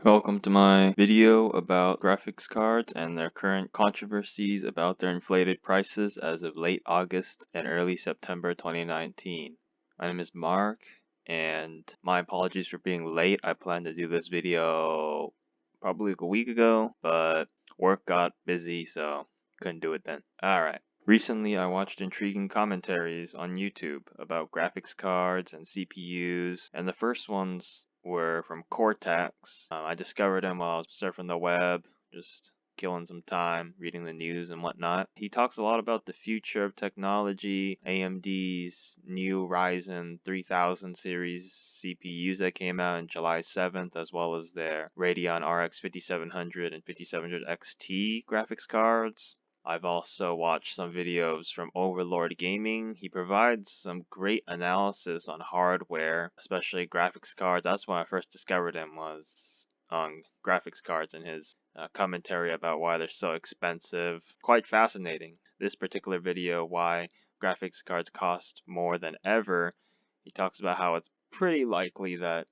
Welcome to my video about graphics cards and their current controversies about their inflated prices as of late August and early September 2019. My name is Mark, and my apologies for being late. I planned to do this video probably like a week ago, but work got busy, so couldn't do it then. Alright. Recently, I watched intriguing commentaries on YouTube about graphics cards and CPUs, and the first ones were from Cortex. I discovered him while I was surfing the web, just killing some time, reading the news and whatnot. He talks a lot about the future of technology, AMD's new Ryzen 3000 series CPUs that came out on July 7th, as well as their Radeon RX 5700 and 5700 XT graphics cards. I've also watched some videos from Overlord Gaming. He provides some great analysis on hardware, especially graphics cards. That's when I first discovered him, was on graphics cards and his commentary about why they're so expensive. Quite fascinating. This particular video, why graphics cards cost more than ever, he talks about how it's pretty likely that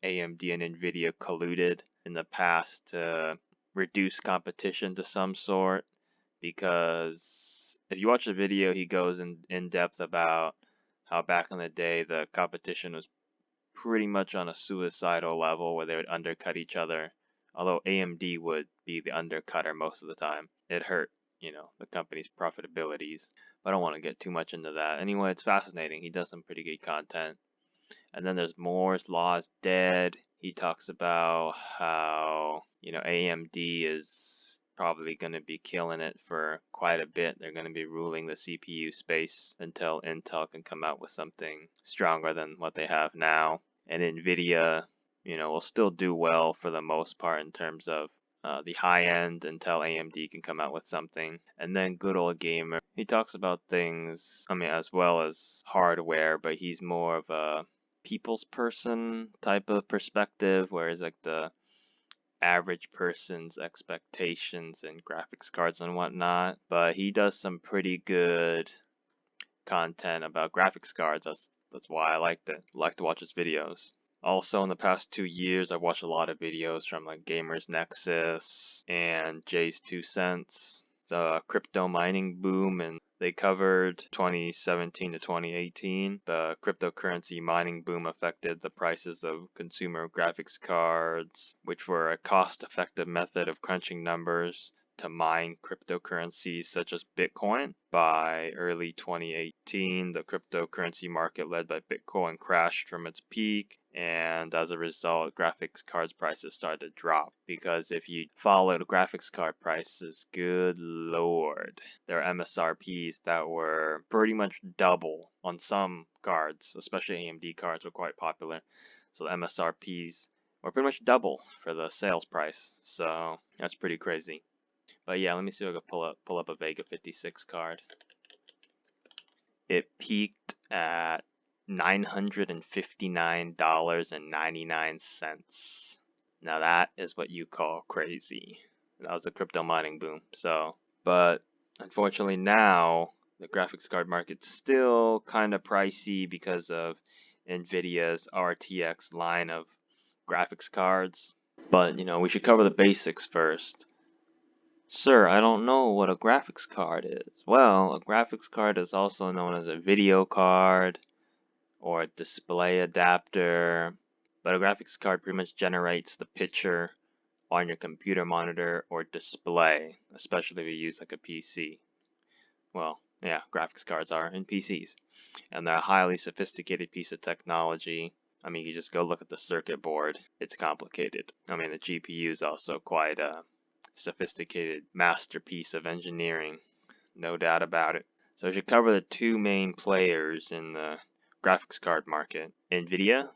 AMD and Nvidia colluded in the past to reduce competition to some sort. Because if you watch the video, he goes in depth about how back in the day the competition was pretty much on a suicidal level where they would undercut each other. Although AMD would be the undercutter most of the time. It hurt, the company's profitabilities. But I don't want to get too much into that. Anyway, it's fascinating. He does some pretty good content. And then there's Moore's Law is Dead. He talks about how, AMD is probably going to be killing it for quite a bit. They're going to be ruling the CPU space until Intel can come out with something stronger than what they have now. And Nvidia, will still do well for the most part in terms of the high end until AMD can come out with something. And then Good Old Gamer, he talks about things, as well as hardware, but he's more of a people's person type of perspective, whereas like the average person's expectations and graphics cards and whatnot. But he does some pretty good content about graphics cards. That's why I liked it. I like to watch his videos. Also, in the past 2 years, I've watched a lot of videos from like Gamers Nexus and Jay's 2 Cents, the crypto mining boom, and they covered 2017 to 2018. The cryptocurrency mining boom affected the prices of consumer graphics cards, which were a cost-effective method of crunching numbers to mine cryptocurrencies such as Bitcoin. By early 2018, the cryptocurrency market led by Bitcoin crashed from its peak, and as a result, graphics cards prices started to drop. Because if you followed graphics card prices, good lord, there are MSRPs that were pretty much double on some cards, especially AMD cards were quite popular. So the MSRPs were pretty much double for the sales price. So that's pretty crazy. But yeah, let me see if I can pull up a Vega 56 card. It peaked at $959.99. Now that is what you call crazy. That was a crypto mining boom. But unfortunately now the graphics card market's still kind of pricey because of Nvidia's RTX line of graphics cards. But we should cover the basics first. Sir, I don't know what a graphics card is. Well, a graphics card is also known as a video card or a display adapter, but a graphics card pretty much generates the picture on your computer monitor or display, especially if you use like a PC. Well, yeah, graphics cards are in PCs, and they're a highly sophisticated piece of technology. You just go look at the circuit board. It's complicated. The GPU is also quite a sophisticated masterpiece of engineering, no doubt about it. So we should cover the two main players in the graphics card market, Nvidia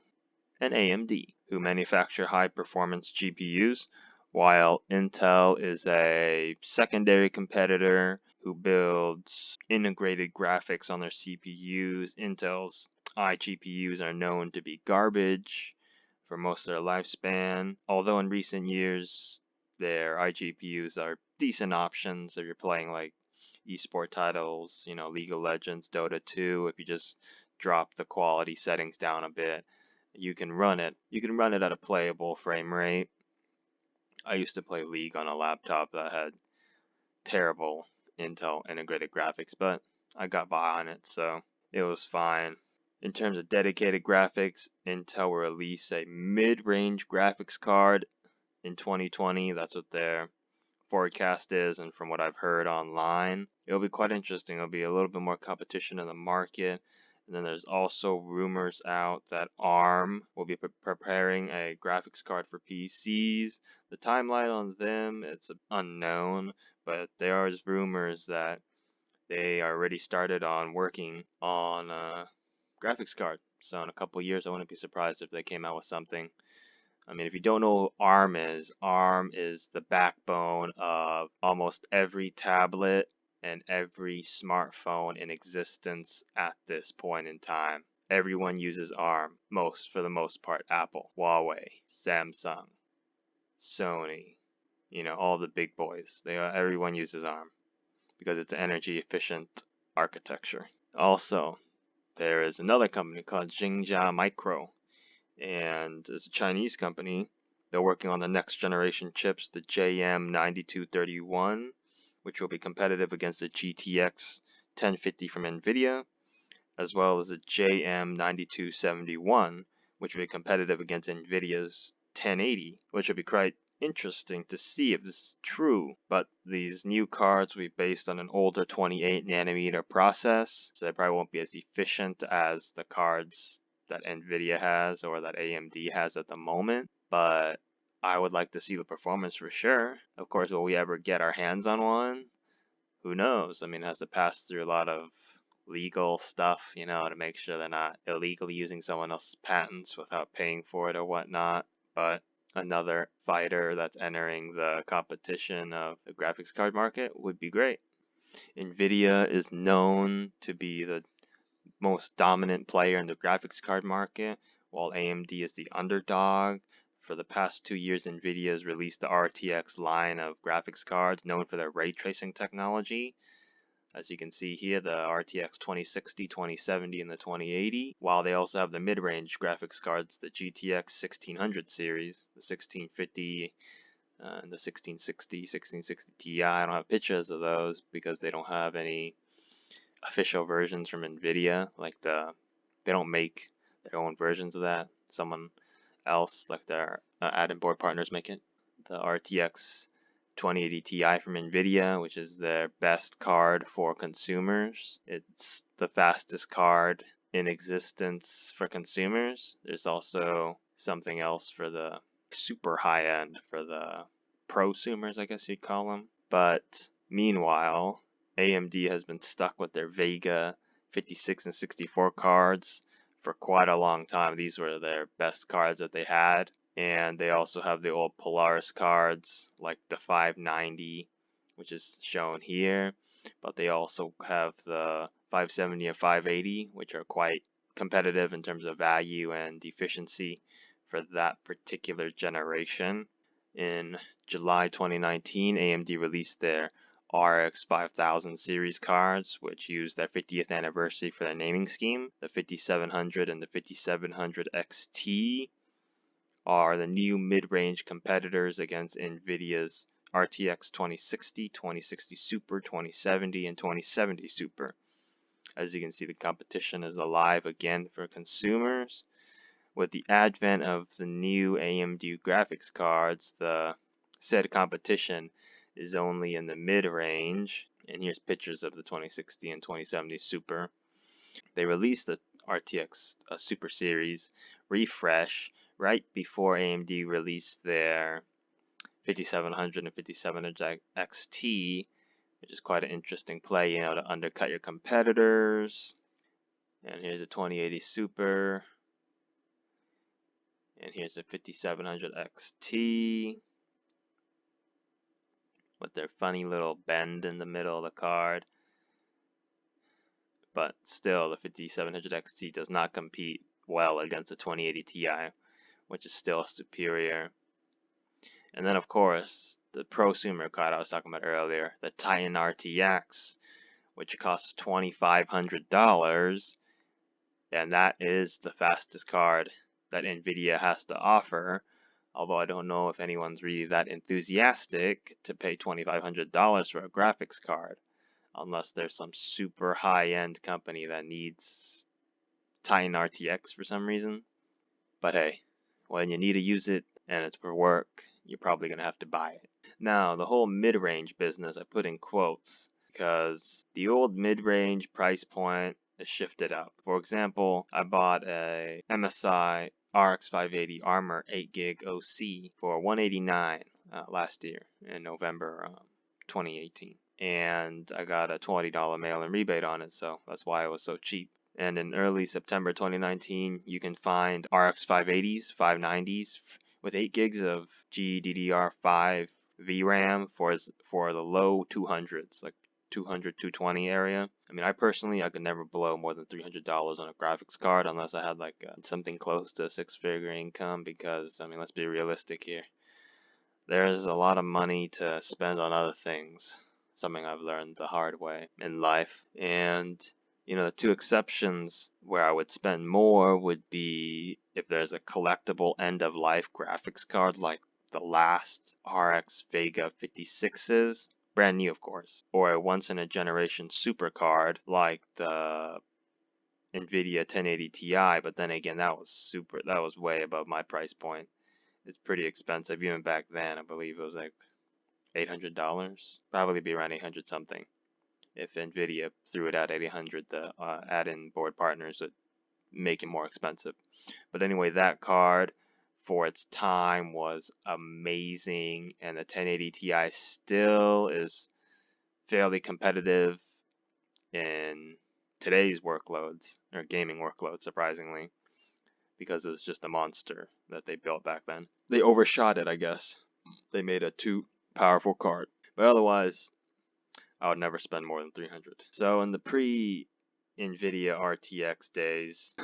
and AMD, who manufacture high-performance GPUs, while Intel is a secondary competitor who builds integrated graphics on their CPUs. Intel's iGPUs are known to be garbage for most of their lifespan, although in recent years their iGPUs are decent options if you're playing like esport titles, League of Legends, Dota 2. If you just drop the quality settings down a bit, you can run it at a playable frame rate. I used to play League on a laptop that had terrible Intel integrated graphics, but I got by on it, so it was fine. In terms of dedicated graphics, Intel will release a mid-range graphics card in 2020. That's what their forecast is, and from what I've heard online, it'll be quite interesting. There'll be a little bit more competition in the market. And then there's also rumors out that ARM will be preparing a graphics card for PCs. The timeline on them, it's unknown, but there are rumors that they are already started on working on a graphics card. So in a couple years, I wouldn't be surprised if they came out with something. I mean, if you don't know what ARM is the backbone of almost every tablet and every smartphone in existence at this point in time. Everyone uses ARM, for the most part. Apple, Huawei, Samsung, Sony, all the big boys. Everyone uses ARM because it's an energy efficient architecture. Also, there is another company called Jingjia Micro, and it's a Chinese company. They're working on the next generation chips, the JM9231, which will be competitive against the GTX 1050 from NVIDIA, as well as the JM9271, which will be competitive against NVIDIA's 1080, which will be quite interesting to see if this is true. But these new cards will be based on an older 28 nanometer process, so they probably won't be as efficient as the cards that NVIDIA has or that AMD has at the moment, but I would like to see the performance for sure. Of course, will we ever get our hands on one? Who knows? I mean, it has to pass through a lot of legal stuff, to make sure they're not illegally using someone else's patents without paying for it or whatnot. But another fighter that's entering the competition of the graphics card market would be great. NVIDIA is known to be the most dominant player in the graphics card market, while AMD is the underdog. For the past 2 years, NVIDIA has released the RTX line of graphics cards known for their ray tracing technology. As you can see here, the RTX 2060, 2070, and the 2080, while they also have the mid-range graphics cards, the GTX 1600 series, the 1650, and the 1660, 1660 Ti. I don't have pictures of those because they don't have any official versions from NVIDIA. They don't make their own versions of that. Someone else, like their add-in board partners, make it. The RTX 2080 Ti from NVIDIA, which is their best card for consumers. It's the fastest card in existence for consumers. There's also something else for the super high end, for the prosumers, I guess you'd call them. But meanwhile, AMD has been stuck with their Vega 56 and 64 cards for quite a long time. These were their best cards that they had. And they also have the old Polaris cards, like the 590, which is shown here. But they also have the 570 and 580, which are quite competitive in terms of value and efficiency for that particular generation. In July 2019, AMD released their RX 5000 series cards, which use their 50th anniversary for their naming scheme. The 5700 and the 5700 XT are the new mid-range competitors against NVIDIA's RTX 2060, 2060 Super, 2070, and 2070 Super. As you can see, the competition is alive again for consumers. With the advent of the new AMD graphics cards, the said competition is only in the mid-range. And here's pictures of the 2060 and 2070 Super. They released the RTX Super Series refresh right before AMD released their 5700 and 5700 XT, which is quite an interesting play, to undercut your competitors. And here's a 2080 Super. And here's a 5700 XT with their funny little bend in the middle of the card. But still, the 5700 XT does not compete well against the 2080 Ti, which is still superior. And then, of course, the prosumer card I was talking about earlier, the Titan RTX, which costs $2,500, and that is the fastest card that NVIDIA has to offer Although I don't know if anyone's really that enthusiastic to pay $2,500 for a graphics card, unless there's some super high-end company that needs Titan RTX for some reason. But hey, when you need to use it and it's for work, you're probably going to have to buy it. Now, the whole mid-range business I put in quotes because the old mid-range price point is shifted up. For example, I bought a MSI RX 580 Armor 8GB OC for $189 last year in November 2018. And I got a $20 mail-in rebate on it, so that's why it was so cheap. And in early September 2019, you can find RX 580s, 590s with 8 gigs of GDDR5 VRAM for the low 200s, like 200, 220 area. I mean, I could never blow more than $300 on a graphics card unless I had like something close to a six-figure income because, I mean, let's be realistic here. There's a lot of money to spend on other things, something I've learned the hard way in life. And the two exceptions where I would spend more would be if there's a collectible end-of-life graphics card like the last RX Vega 56s, brand new of course, or a once-in-a-generation super card like the NVIDIA 1080 Ti, but then again that was way above my price point. It's pretty expensive even back then. I believe it was like $800, probably be around 800 something. If NVIDIA threw it out at 800, the add-in board partners would make it more expensive. But anyway, that card for its time was amazing, and the 1080 Ti still is fairly competitive in today's workloads, or gaming workloads, surprisingly, because it was just a monster that they built back then. They overshot it, I guess. They made a too powerful card. But otherwise, I would never spend more than 300. So in the pre-NVIDIA RTX days,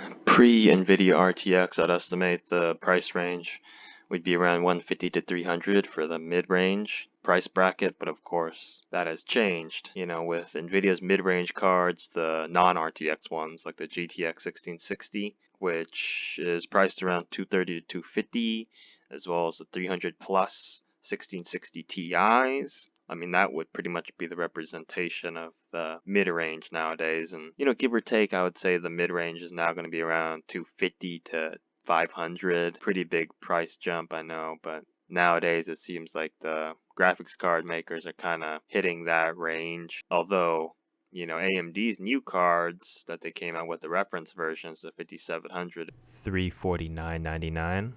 I'd estimate the price range would be around 150 to 300 for the mid-range price bracket, but of course that has changed. With NVIDIA's mid-range cards, the non-RTX ones like the GTX 1660, which is priced around 230 to 250, as well as the 300 plus 1660 Ti's. I mean, that would pretty much be the representation of the mid-range nowadays. And, give or take, I would say the mid-range is now going to be around 250 to 500. Pretty big price jump, I know, but nowadays it seems like the graphics card makers are kind of hitting that range. Although, AMD's new cards that they came out with, the reference versions, the 5700, $349.99.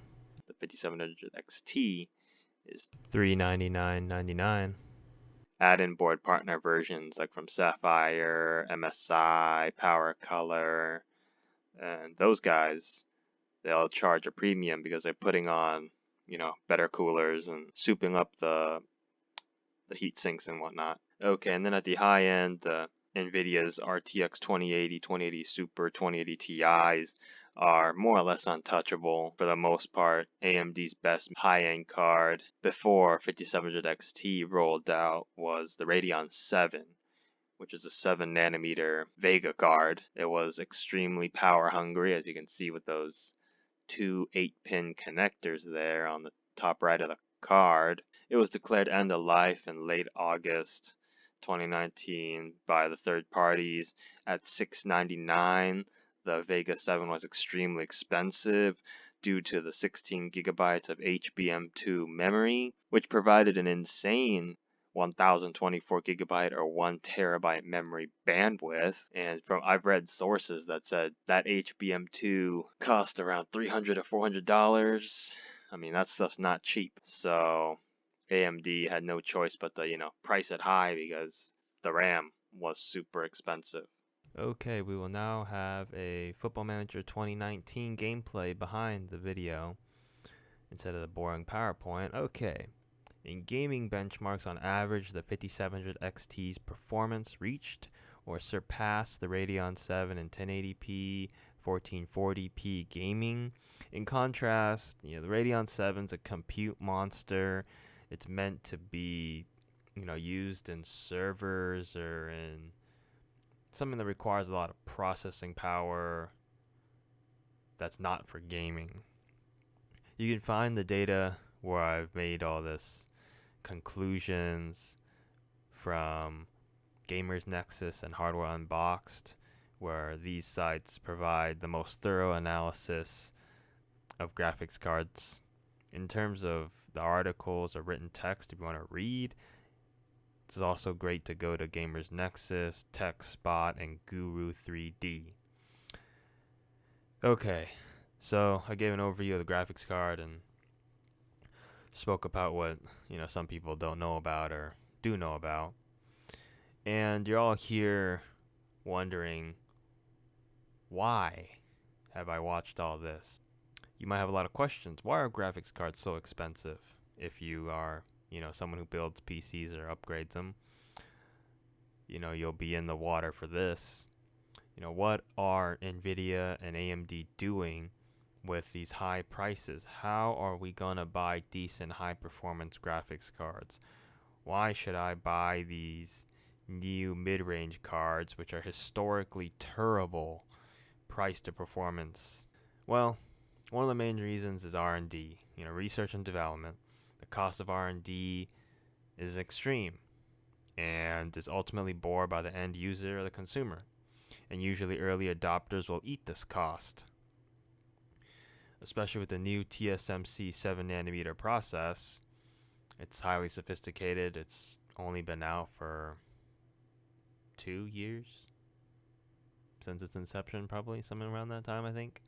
the 5700 XT is $399.99. add-in board partner versions like from Sapphire, MSI, Power Color, and those guys, they'll charge a premium because they're putting on, better coolers and souping up the heat sinks and whatnot. Okay, and then at the high end, the NVIDIA's RTX 2080, 2080 Super, 2080 Ti's are more or less untouchable for the most part. AMD's best high-end card before 5700 XT rolled out was the Radeon 7, which is a 7 nanometer Vega card. It was extremely power hungry, as you can see with those two 8-pin connectors there on the top right of the card. It was declared end of life in late August 2019 by the third parties at $699. The Vega 7 was extremely expensive due to the 16 gigabytes of HBM2 memory, which provided an insane 1024 gigabyte or 1 terabyte memory bandwidth. And I've read sources that said that HBM2 cost around $300 to $400. I mean, that stuff's not cheap. So AMD had no choice but to, price it high because the RAM was super expensive. Okay, we will now have a Football Manager 2019 gameplay behind the video instead of the boring PowerPoint. Okay. In gaming benchmarks, on average, the 5700 XT's performance reached or surpassed the Radeon 7 in 1080p, 1440p gaming. In contrast, the Radeon 7's a compute monster. It's meant to be, used in servers or in something that requires a lot of processing power that's not for gaming. You can find the data where I've made all this conclusions from Gamers Nexus and Hardware Unboxed, where these sites provide the most thorough analysis of graphics cards. In terms of the articles or written text, if you want to read, it's also great to go to Gamers Nexus, TechSpot, and Guru 3D. Okay, so I gave an overview of the graphics card and spoke about what some people don't know about or do know about. And you're all here wondering, why have I watched all this? You might have a lot of questions. Why are graphics cards so expensive? If you are, someone who builds PCs or upgrades them, you'll be in the water for this. What are Nvidia and AMD doing with these high prices? How are we gonna buy decent high performance graphics cards? Why should I buy these new mid-range cards, which are historically terrible price to performance? Well, one of the main reasons is R&D, research and development. The cost of R&D is extreme and is ultimately borne by the end user or the consumer. And usually early adopters will eat this cost. Especially with the new TSMC 7nm process, it's highly sophisticated. It's only been out for 2 years since its inception, probably something around that time, I think.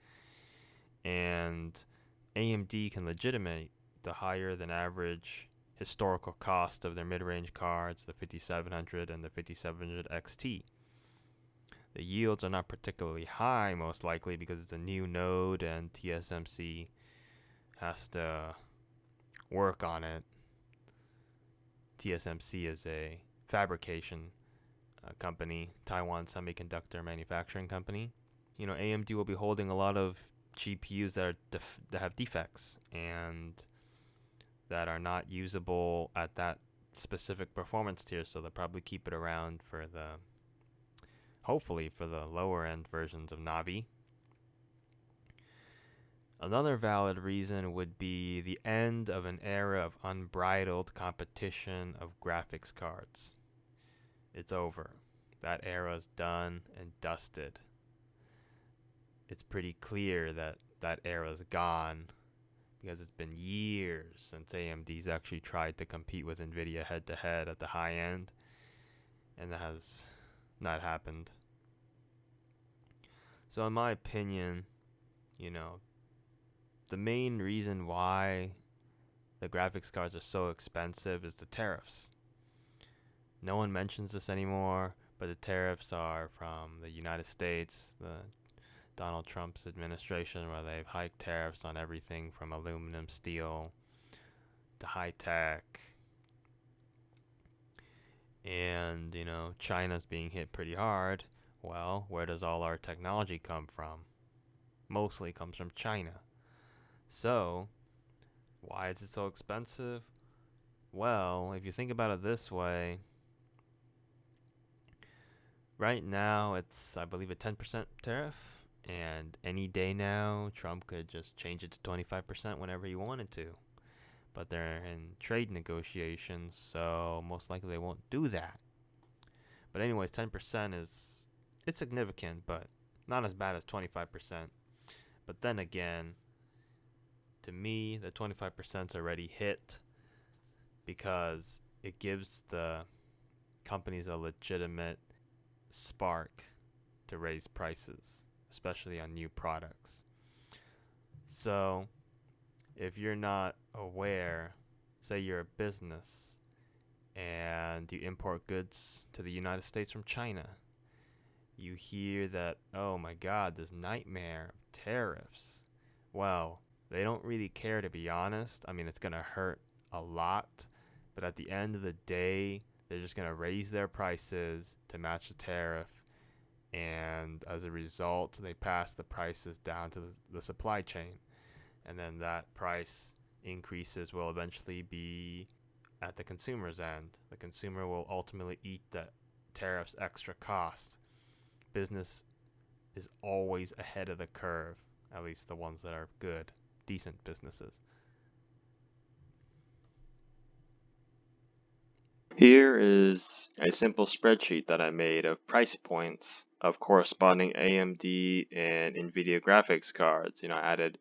And AMD can legitimate the higher than average historical cost of their mid-range cards, the 5700 and the 5700 XT. The yields are not particularly high, most likely because it's a new node and TSMC has to work on it. TSMC is a fabrication company, Taiwan Semiconductor Manufacturing Company. AMD will be holding a lot of GPUs that have defects and that are not usable at that specific performance tier, so they'll probably keep it around for hopefully for the lower end versions of Navi. Another valid reason would be the end of an era of unbridled competition of graphics cards. It's over. That era is done and dusted. It's pretty clear that that era is gone because it's been years since AMD's actually tried to compete with Nvidia head to head at the high end, and that has not happened. So in my opinion, the main reason why the graphics cards are so expensive is the tariffs. No one mentions this anymore, but the tariffs are from the United States, the Donald Trump's administration, where they've hiked tariffs on everything from aluminum, steel, to high tech. And, China's being hit pretty hard. Well, where does all our technology come from? Mostly comes from China. So, why is it so expensive? Well, if you think about it this way, right now it's, I believe, a 10% tariff. And any day now, Trump could just change it to 25% whenever he wanted to. But they're in trade negotiations, so most likely they won't do that. But anyways, 10% it's significant, but not as bad as 25%. But then again, to me, the 25% is already hit because it gives the companies a legitimate spark to raise prices, especially on new products. So, if you're not aware, say you're a business and you import goods to the United States from China, you hear that, oh my god, this nightmare of tariffs. Well, they don't really care, to be honest. I mean, it's going to hurt a lot, but at the end of the day, they're just going to raise their prices to match the tariff, and as a result, they pass the prices down to the supply chain, and then that price increases will eventually be at the consumer's end. The consumer will ultimately eat the tariff's extra cost. Business is always ahead of the curve, at least the ones that are good. decent businesses. Here is a simple spreadsheet that I made of price points of corresponding AMD and NVIDIA graphics cards. I added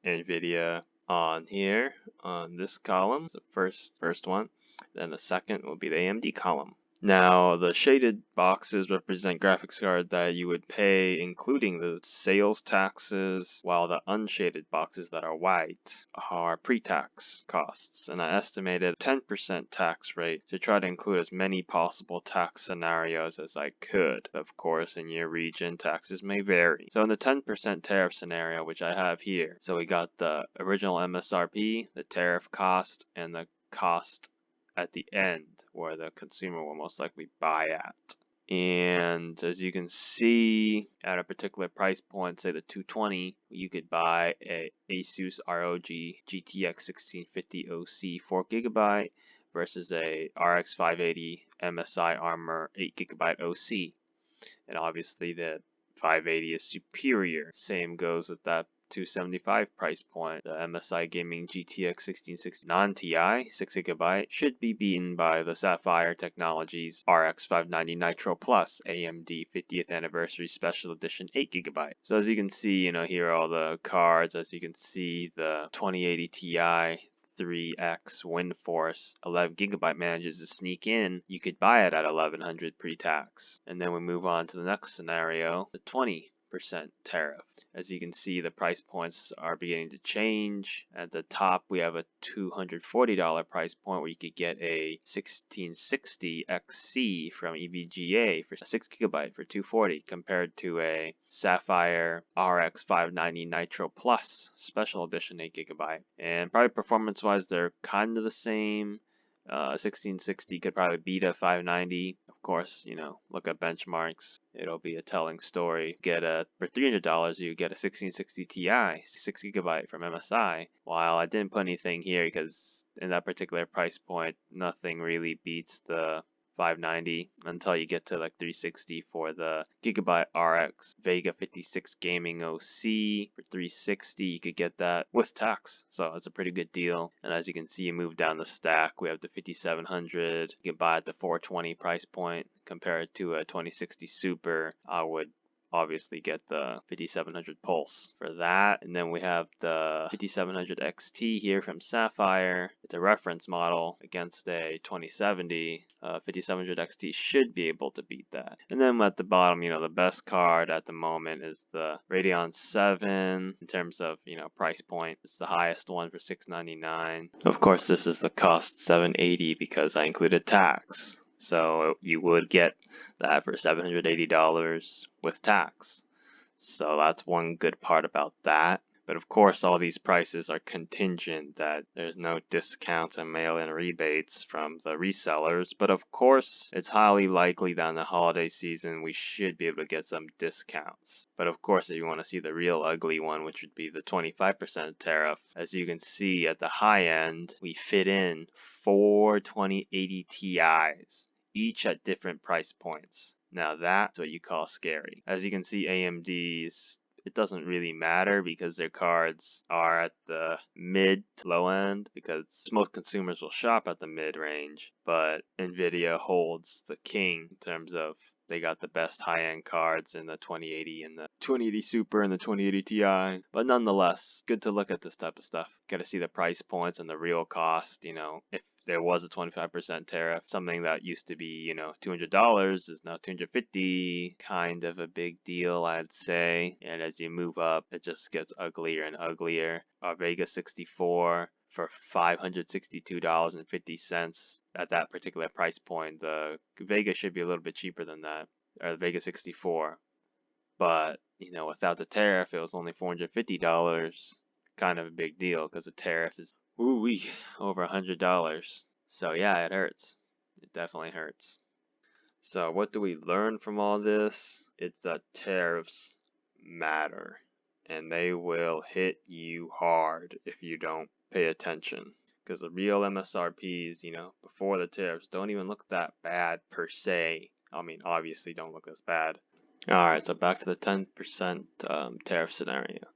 NVIDIA on here on this column, the first one. Then the second will be the AMD column. Now, the shaded boxes represent graphics cards that you would pay including the sales taxes, while the unshaded boxes that are white are pre-tax costs. And I estimated a 10% tax rate to try to include as many possible tax scenarios as I could. Of course, in your region, taxes may vary. So in the 10% tariff scenario, which I have here, so we got the original MSRP, the tariff cost, and the cost at the end where the consumer will most likely buy at. And as you can see, at a particular price point, say the 220, you could buy a Asus ROG GTX 1650 OC 4GB versus a RX 580 MSI Armor 8GB OC. And obviously the 580 is superior. Same goes with that 275 price point. The MSI Gaming GTX 1660 non-TI 6GB should be beaten by the Sapphire Technologies RX 590 Nitro Plus AMD 50th Anniversary Special Edition 8GB. So as you can see, here are all the cards. As you can see, the 2080 Ti 3X WindForce 11GB manages to sneak in. You could buy it at $1,100 pre-tax. And then we move on to the next scenario, the 20% tariff. As you can see, the price points are beginning to change. At the top, we have a $240 price point where you could get a 1660 XC from EVGA for 6GB for $240, compared to a Sapphire RX 590 Nitro Plus Special Edition 8GB. And probably performance-wise, they're kind of the same. 1660 could probably beat a 590. Of course, look at benchmarks. It'll be a telling story. For $300, you get a 1660 Ti, 6GB from MSI. While I didn't put anything here because in that particular price point, nothing really beats the 590 until you get to like 360 for the Gigabyte RX Vega 56 Gaming OC. For 360, you could get that with tax, so it's a pretty good deal. And as you can see, you move down the stack, we have the 5700. You can buy at the 420 price point compared to a 2060 Super. I would obviously get the 5700 Pulse for that. And then we have the 5700 XT here from Sapphire. It's a reference model against a 2070. 5700 XT should be able to beat that. And then at the bottom, the best card at the moment is the Radeon 7 in terms of, price point. It's the highest one for $699. Of course, this is the cost $780 because I included tax. So you would get that for $780 with tax. So that's one good part about that. But of course, all these prices are contingent that there's no discounts and mail-in rebates from the resellers. But of course, it's highly likely that in the holiday season, we should be able to get some discounts. But of course, if you want to see the real ugly one, which would be the 25% tariff, as you can see at the high end, we fit in 4 2080 Ti's, each at different price points. Now that's what you call scary. As you can see, AMD's, it doesn't really matter because their cards are at the mid to low end because most consumers will shop at the mid-range, but NVIDIA holds the king in terms of they got the best high-end cards in the 2080 and the 2080 Super and the 2080 Ti. But nonetheless, good to look at this type of stuff. Got to see the price points and the real cost, if there was a 25% tariff, something that used to be, $200 is now $250. Kind of a big deal, I'd say. And as you move up, it just gets uglier and uglier. Our Vega 64 for $562.50 at that particular price point. The Vega should be a little bit cheaper than that, or the Vega 64. But, without the tariff, it was only $450. Kind of a big deal because the tariff is over $100. So yeah, it hurts. It definitely hurts. So what do we learn from all this? It's that tariffs matter, and they will hit you hard if you don't pay attention. Because the real MSRPs, before the tariffs, don't even look that bad per se. I mean, obviously don't look as bad. Alright, so back to the 10% tariff scenario.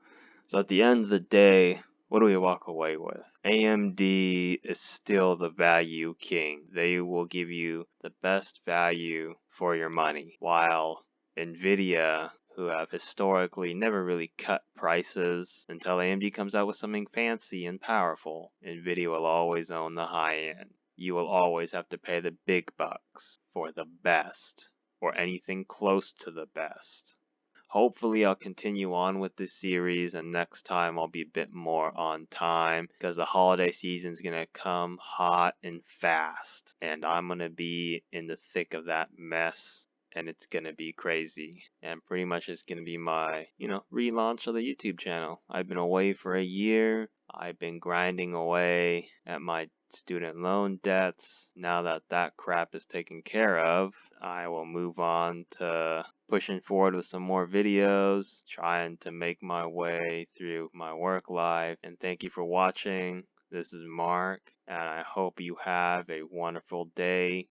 So at the end of the day, what do we walk away with? AMD is still the value king. They will give you the best value for your money, while NVIDIA, who have historically never really cut prices until AMD comes out with something fancy and powerful, NVIDIA will always own the high end. You will always have to pay the big bucks for the best, or anything close to the best. Hopefully I'll continue on with this series, and next time I'll be a bit more on time because the holiday season's gonna come hot and fast, and I'm gonna be in the thick of that mess, and it's gonna be crazy. And pretty much it's gonna be my, relaunch of the YouTube channel. I've been away for a year. I've been grinding away at my student loan debts. Now that that crap is taken care of, I will move on to pushing forward with some more videos, trying to make my way through my work life. And thank you for watching. This is Mark, and I hope you have a wonderful day.